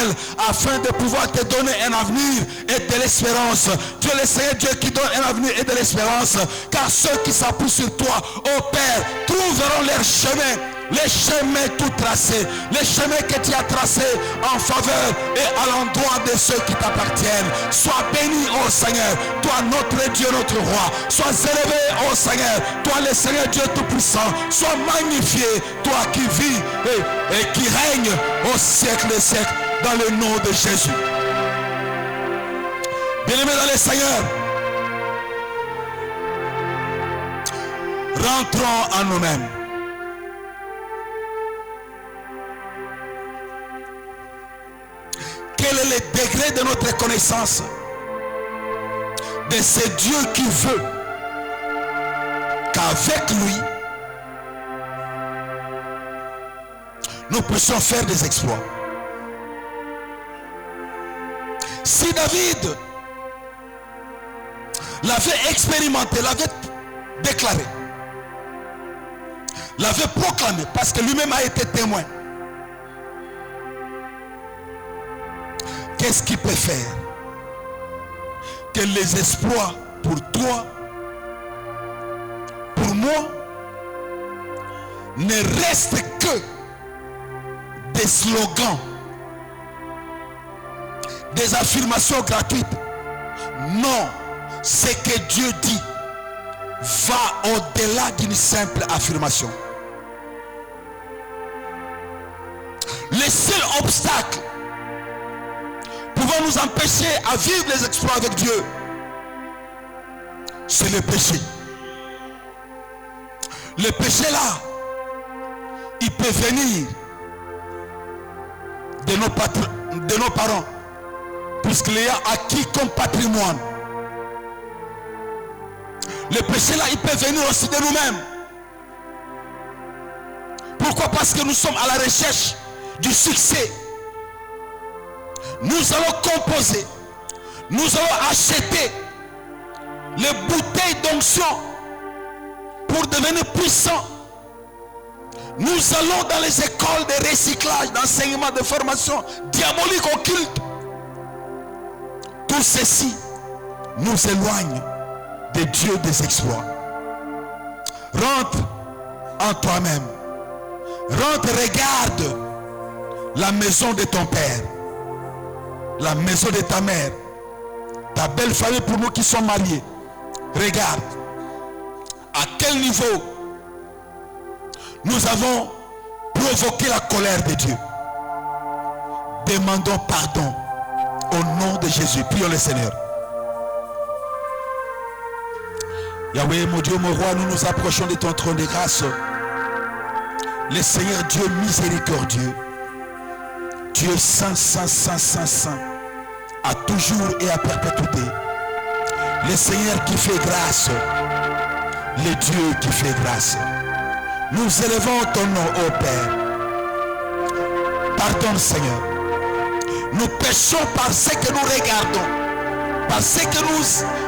B: afin de pouvoir te donner un avenir et de l'espérance. Tu es le Seigneur Dieu qui donne un avenir et de l'espérance, car ceux qui s'appuient sur toi, ô Père, trouveront leur chemin. Les chemins tout tracés, les chemins que tu as tracés en faveur et à l'endroit de ceux qui t'appartiennent. Sois béni, ô Seigneur, toi notre Dieu, notre Roi. Sois élevé, ô Seigneur, toi le Seigneur Dieu Tout-Puissant. Sois magnifié, toi qui vis et qui règne au siècle des siècles, dans le nom de Jésus. Bien-aimés dans le Seigneur, rentrons en nous-mêmes. Quel est le degré de notre connaissance de ce Dieu qui veut qu'avec lui nous puissions faire des exploits? Si David l'avait expérimenté, l'avait déclaré, l'avait proclamé, parce que lui-même a été témoin, qu'est-ce qu'il peut faire que les exploits pour toi, pour moi, ne restent que des slogans, des affirmations gratuites? Non, ce que Dieu dit va au-delà d'une simple affirmation. Le seul obstacle pouvant nous empêcher à vivre les exploits avec Dieu, c'est le péché. Le péché là, il peut venir de nos parents, puisqu'il y a acquis comme patrimoine. Le péché là, il peut venir aussi de nous-mêmes. Pourquoi? Parce que nous sommes à la recherche du succès. Nous allons composer, nous allons acheter les bouteilles d'onction pour devenir puissants. Nous allons dans les écoles de recyclage, d'enseignement, de formation diabolique, occulte. Tout ceci nous éloigne de Dieu des exploits. Rentre en toi-même. Rentre, regarde la maison de ton père, la maison de ta mère, ta belle famille pour nous qui sommes mariés. Regarde à quel niveau nous avons provoqué la colère de Dieu. Demandons pardon au nom de Jésus. Prions le Seigneur. Yahweh, mon Dieu, mon Roi, nous nous approchons de ton trône de grâce. Le Seigneur Dieu miséricordieux, Dieu saint, saint, saint, saint, saint, à toujours et à perpétuité. Le Seigneur qui fait grâce, le Dieu qui fait grâce. Nous élevons ton nom, ô Père. Pardonne, Seigneur. Nous péchons parce que nous regardons, parce que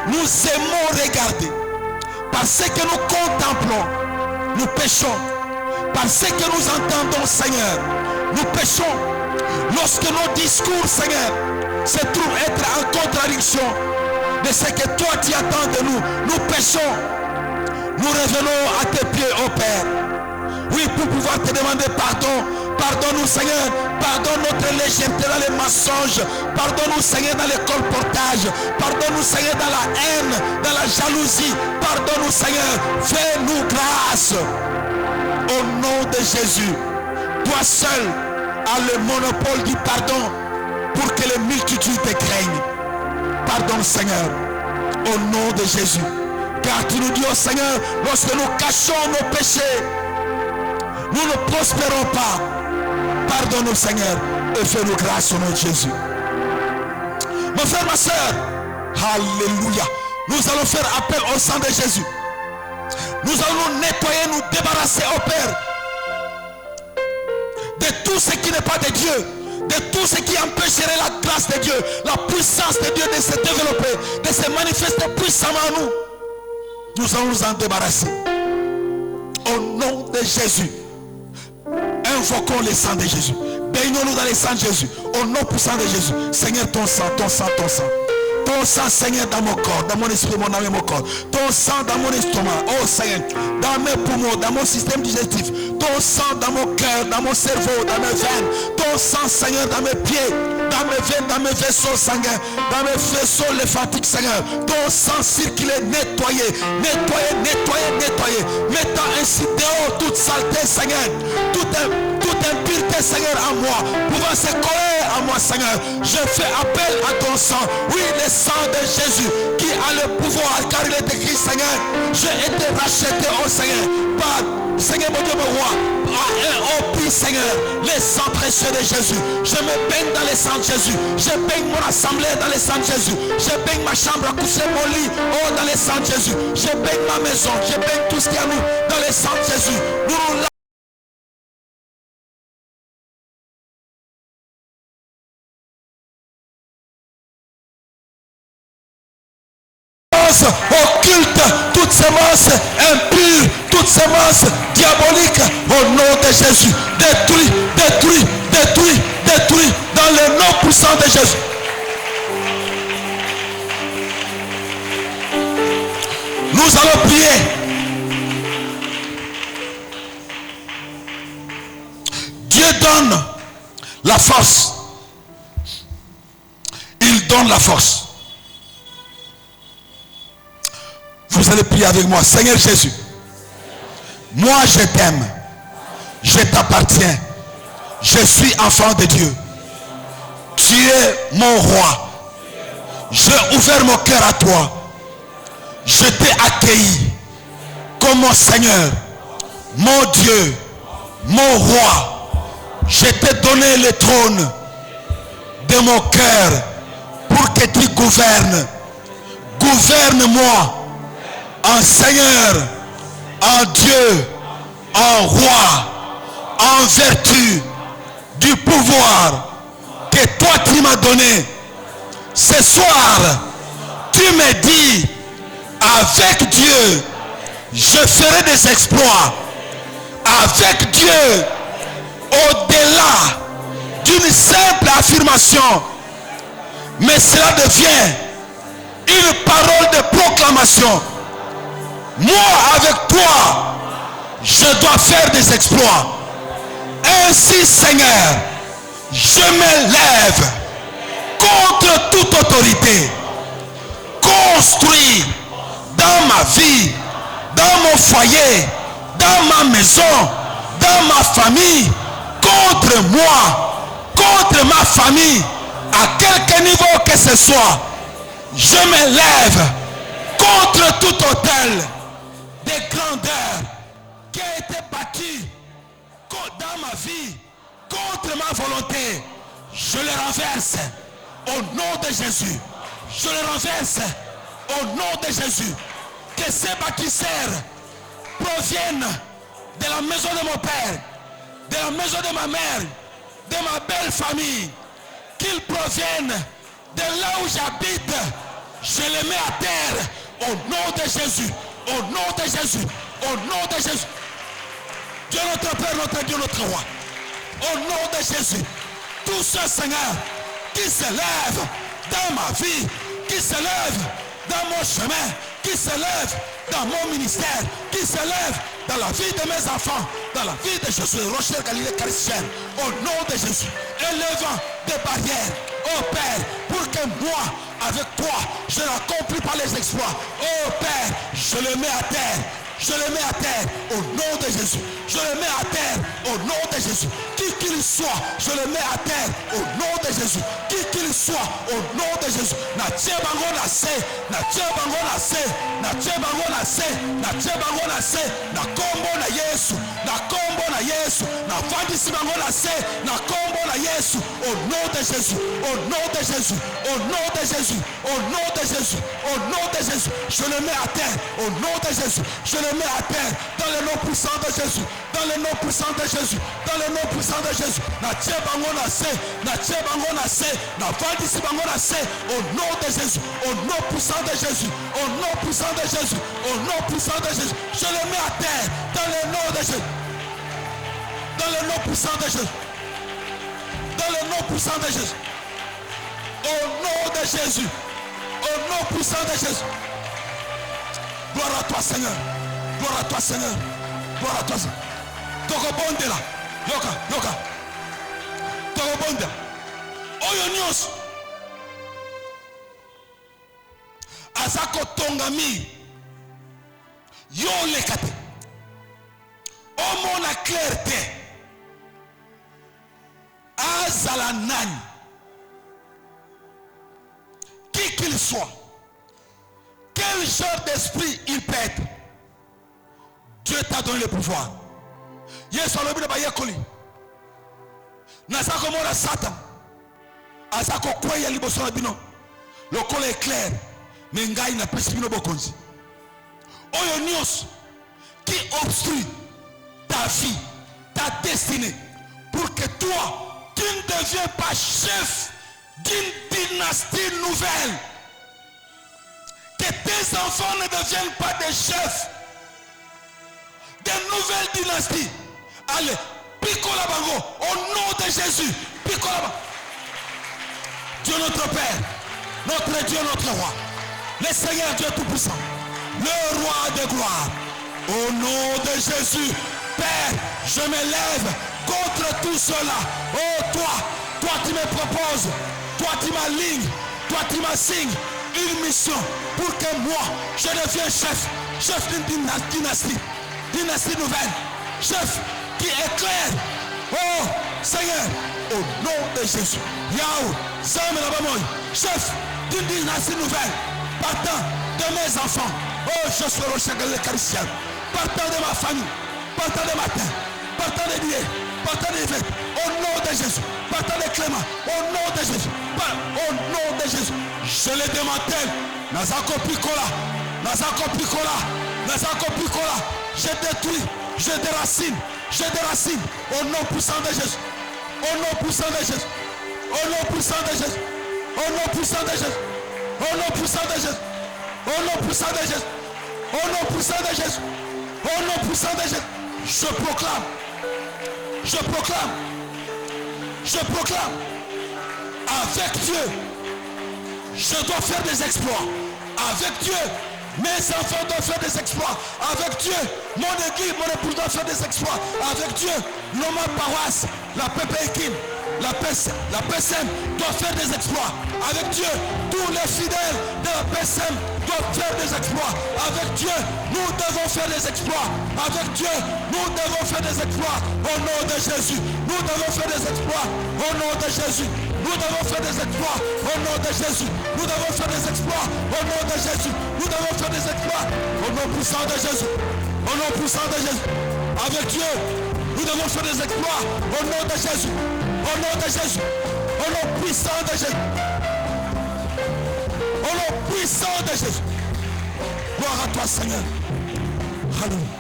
B: nous aimons regarder, parce que nous contemplons. Nous péchons parce que nous entendons, Seigneur. Nous péchons lorsque nos discours, Seigneur, se trouvent être en contradiction de ce que toi tu attends de nous. Nous péchons. Nous revenons à tes pieds, ô Père. Oui, pour pouvoir te demander pardon. Pardonne-nous, Seigneur. Pardonne notre légèreté dans les mensonges. Pardonne-nous, Seigneur, dans les colportages. Pardonne-nous, Seigneur, dans la haine, dans la jalousie. Pardonne-nous, Seigneur. Fais-nous grâce. Au nom de Jésus. Toi seul as le monopole du pardon pour que les multitudes te craignent. Pardonne, Seigneur. Au nom de Jésus. Car tu nous dis, oh Seigneur, lorsque nous cachons nos péchés, nous ne prospérons pas. Pardonne-nous, Seigneur, et fais-nous grâce au nom de Jésus. Mon frère, ma soeur, alléluia. Nous allons faire appel au sang de Jésus. Nous allons nous nettoyer, nous débarrasser, au Père, de tout ce qui n'est pas de Dieu, de tout ce qui empêcherait la grâce de Dieu, la puissance de Dieu de se développer, de se manifester puissamment en nous. Nous allons nous en débarrasser. Au nom de Jésus. Invoquons le sang de Jésus. Baignons-nous dans le sang de Jésus. Au nom puissant de Jésus. Seigneur, ton sang, ton sang, ton sang. Ton sang, Seigneur, dans mon corps, dans mon esprit, mon âme et mon corps. Ton sang dans mon estomac. Oh Seigneur, dans mes poumons, dans mon système digestif. Ton sang dans mon cœur, dans mon cerveau, dans mes veines. Ton sang, Seigneur, dans mes pieds, dans mes veines, dans mes vaisseaux sanguins, dans mes vaisseaux lymphatiques, Seigneur. Ton sang circuler, nettoyer, nettoyer, nettoyer, nettoyer. Mettant ainsi dehors toute saleté, Seigneur. Toute impureté, Seigneur, en moi. Pouvant se coller à moi, Seigneur. Je fais appel à ton sang. Oui, le sang de Jésus qui a le pouvoir, car il est écrit, Seigneur, j'ai été racheté, oh Seigneur, par Seigneur mon Dieu, mon roi, à un haut prix, Seigneur, le sang précieux de Jésus. Je me baigne dans le sang de Jésus. Je baigne mon assemblée dans le sang de Jésus. Je baigne ma chambre à coucher, mon lit, oh, dans le sang de Jésus. Je baigne ma maison. Je baigne tout ce qu'il y a nous dans le sang de Jésus. Nous nous occulte, toute semence impure, toute semence diabolique, au nom de Jésus, détruit, détruit, détruit, détruit, dans le nom puissant de Jésus. Nous allons prier. Dieu donne la force. Il donne la force. Vous allez prier avec moi. Seigneur Jésus, moi je t'aime, je t'appartiens, je suis enfant de Dieu, tu es mon roi, j'ai ouvert mon cœur à toi, je t'ai accueilli comme mon Seigneur, mon Dieu, mon roi. Je t'ai donné le trône de mon cœur pour que tu gouvernes. Gouverne-moi en Seigneur, en Dieu, en roi, en vertu du pouvoir que toi tu m'as donné. Ce soir, tu me dis, avec Dieu, je ferai des exploits. Avec Dieu, au-delà d'une simple affirmation, mais cela devient une parole de proclamation. Moi, avec toi, je dois faire des exploits. Ainsi, Seigneur, je me lève contre toute autorité. Construis dans ma vie, dans mon foyer, dans ma maison, dans ma famille, contre moi, contre ma famille, à quelque niveau que ce soit, je me lève contre tout autel de grandeur qui a été bâti dans ma vie, contre ma volonté. Je le renverse au nom de Jésus. Je le renverse au nom de Jésus. Que ces bâtisseurs proviennent de la maison de mon père, de la maison de ma mère, de ma belle famille. Qu'ils proviennent de là où j'habite. Je les mets à terre au nom de Jésus. Au nom de Jésus. Au nom de Jésus. Dieu notre Père, notre Dieu, notre roi. Au nom de Jésus. Tous ceux, Seigneur, qui se lèvent dans ma vie, qui se lèvent dans mon chemin, qui s'élève dans mon ministère, qui s'élève dans la vie de mes enfants, dans la vie de Jésus, Rocher Galilée chrétienne, au nom de Jésus, élevant des barrières, oh Père, pour que moi, avec toi, je l'accomplis par les exploits. Oh Père, je le mets à terre. Je le mets à terre au nom de Jésus. Je le mets à terre au nom de Jésus. Qui qu'il soit, je le mets à terre au nom de Jésus. Qui qu'il soit, au nom de Jésus. Na tie bango na se, na tie bango na se, na tie bango na se, na tie bango na se, na kombo na Yesu, na kombo na Yesu, na vandisi bango na se, na kombo na Yesu, au nom de Jésus, au nom de Jésus, au nom de Jésus, au nom de Jésus, au nom de Jésus. Je le mets à terre au nom de Jésus. Je le mets à terre dans le nom puissant de Jésus, dans le nom puissant de Jésus, dans le nom puissant de Jésus. Na tie bango na se, na tie bango na se, na vandisi bango na se, au nom de Jésus, au nom puissant de Jésus, au nom puissant de Jésus, au nom puissant de Jésus. Je le mets à terre dans le nom de Jésus, dans le nom puissant de Jésus, dans le nom puissant de Jésus, au nom de Jésus, au nom puissant de Jésus. Gloire à toi Seigneur, gloire à toi Seigneur, gloire à toi Seigneur. Toko bondela, yoka, yoka. Toko bondela. Oyo nyos. Azako tongami. Yo lekate. Omo na clarté. Azala nani. Qui qu'il soit. Quel genre d'esprit il peut être. Dieu t'a donné le pouvoir. Yesu alobi na bayekoli. Nazako mona Satan. Azako kweya liboso na bino. Lokolo est clair. Mais ngai na pesi bino bokonzi. Oyo nyos qui obstrue ta vie, ta destinée, pour que toi, tu ne deviens pas chef d'une dynastie nouvelle. Que tes enfants ne deviennent pas des chefs de nouvelles dynasties. Allez, picola bango, au nom de Jésus, picola bango. Dieu notre Père, notre Dieu, notre Roi, le Seigneur Dieu Tout-Puissant, le Roi de gloire, au nom de Jésus, Père, je m'élève contre tout cela. Oh toi tu me proposes, toi tu m'alignes, toi tu m'assignes une mission pour que moi, je devienne chef d'une dynastie nouvelle, chef qui éclaire. Oh Seigneur, au nom de Jésus, Yahweh, chef d'une dynastie nouvelle, partant de mes enfants. Oh, je suis Rocher Galilée chrétien, partant de ma famille, partant de ma terre, partant des billets, partant des fêtes, au nom de Jésus, partant de Clément, au nom de Jésus, au nom de Jésus, je les démantèle. Nazako Picola, Nazako Picola, Nazako Picola, je détruis, je déracine, au nom puissant de Jésus, au nom puissant de Jésus, au nom puissant de Jésus, au nom puissant de Jésus, au nom puissant de Jésus, au nom puissant de Jésus, au nom puissant de Jésus, au nom puissant de Jésus, je proclame, avec Dieu, je dois faire des exploits. Avec Dieu, mes enfants doivent faire des exploits. Avec Dieu, mon église, mon épouse doit faire des exploits. Avec Dieu, ma paroisse, la PPEKIM, la PSM doit faire des exploits. Avec Dieu, tous les fidèles de la PSM doivent faire des exploits. Avec Dieu, nous devons faire des exploits. Avec Dieu, nous devons faire des exploits. Au nom de Jésus, nous devons faire des exploits. Au nom de Jésus, nous devons faire des exploits. Au nom de Jésus, nous devons faire des exploits. Au nom de Jésus, nous devons faire des exploits. Au nom puissant de Jésus. Au nom puissant de Jésus. Avec Dieu, nous devons faire des exploits. Au nom de Jésus. Au nom de Jésus. Au nom puissant de Jésus. Au nom puissant de Jésus. Gloire à toi, Seigneur. Alléluia.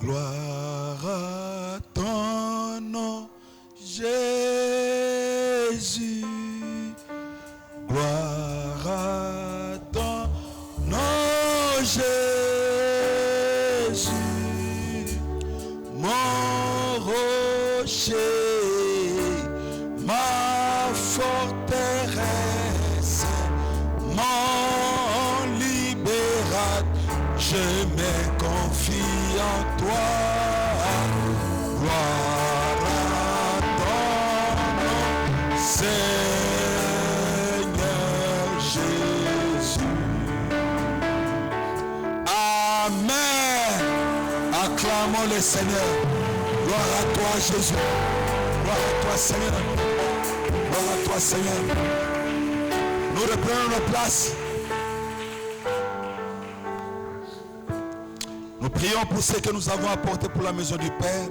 B: Gloire à ton nom, Jésus. Jésus, mon rocher, ma forteresse, mon libérateur, je me confie en toi. Gloire à ton nom, Seigneur Jésus. Amen. Acclamons le Seigneur. Gloire à toi Jésus. Gloire à toi Seigneur. Gloire à toi Seigneur. Nous reprenons nos places. Nous prions pour ce que nous avons apporté pour la maison du Père.